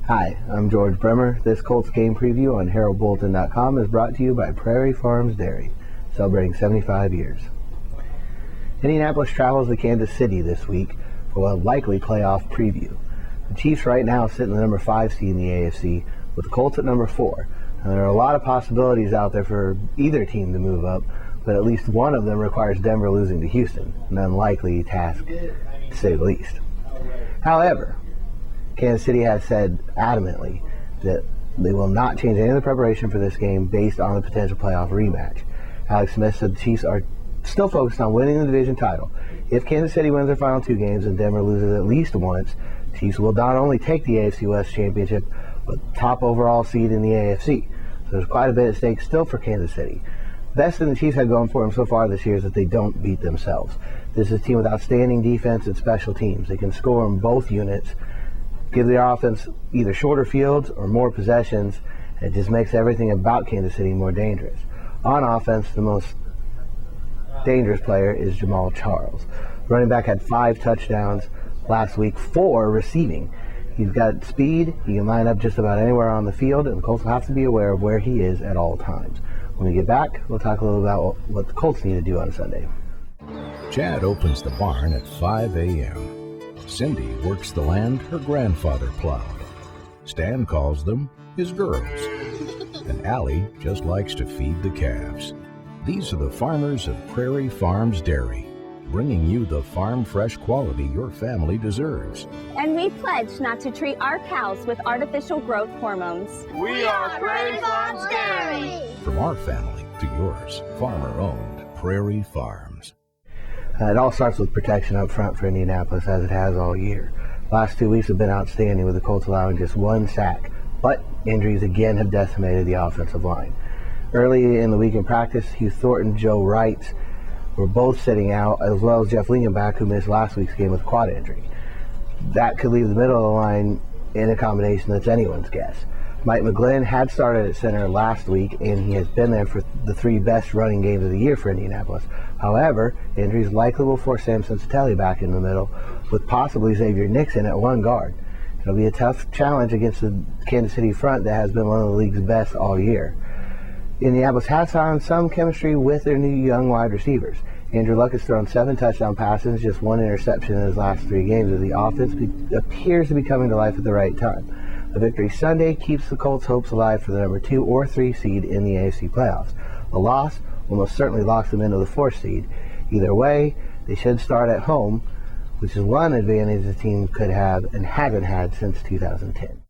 Hi, I'm George Bremer. This Colts game preview on HeraldBulletin.com is brought to you by Prairie Farms Dairy, celebrating 75 years. Indianapolis travels to Kansas City this week for a likely playoff preview. The Chiefs right now sit in the number 5 seed in the AFC, with the Colts at number 4. And there are a lot of possibilities out there for either team to move up, but at least one of them requires Denver losing to Houston, an unlikely task to say the least. However, Kansas City has said adamantly that they will not change any of the preparation for this game based on the potential playoff rematch. Alex Smith said the Chiefs are still focused on winning the division title. If Kansas City wins their final 2 games and Denver loses at least once, the Chiefs will not only take the AFC West championship, but top overall seed in the AFC. So there's quite a bit at stake still for Kansas City. The best thing the Chiefs have going for them so far this year is that they don't beat themselves. This is a team with outstanding defense and special teams. They can score in both units, give their offense either shorter fields or more possessions. It just makes everything about Kansas City more dangerous. On offense, the most dangerous player is Jamal Charles. Running back had 5 touchdowns last week, 4 receiving. He's got speed, he can line up just about anywhere on the field, and the Colts will have to be aware of where he is at all times. When we get back, we'll talk a little about what the Colts need to do on Sunday. Chad opens the barn at 5 a.m. Cindy works the land her grandfather plowed. Stan calls them his girls. And Allie just likes to feed the calves. These are the farmers of Prairie Farms Dairy, bringing you the farm fresh quality your family deserves. And we pledge not to treat our cows with artificial growth hormones. We are Prairie Farms Dairy. From our family to yours, farmer-owned Prairie Farms. It all starts with protection up front for Indianapolis, as it has all year. Last 2 weeks have been outstanding, with the Colts allowing just 1 sack, but injuries again have decimated the offensive line. Early in the week in practice, Hugh Thornton and Joe Wright were both sitting out, as well as Jeff Lingenbach, who missed last week's game with a quad injury. That could leave the middle of the line in a combination that's anyone's guess. Mike McGlynn had started at center last week, and he has been there for the 3 best running games of the year for Indianapolis. However, injuries likely will force Sam Cincinnati back in the middle, with possibly Xavier Nixon at 1 guard. It'll be a tough challenge against the Kansas City front that has been one of the league's best all year. Indianapolis has found some chemistry with their new young wide receivers. Andrew Luck has thrown 7 touchdown passes, just 1 interception in his last 3 games, as the offense appears to be coming to life at the right time. A victory Sunday keeps the Colts' hopes alive for the number 2 or 3 seed in the AFC playoffs. A loss almost certainly locks them into the 4th seed. Either way, they should start at home, which is one advantage the team could have and haven't had since 2010.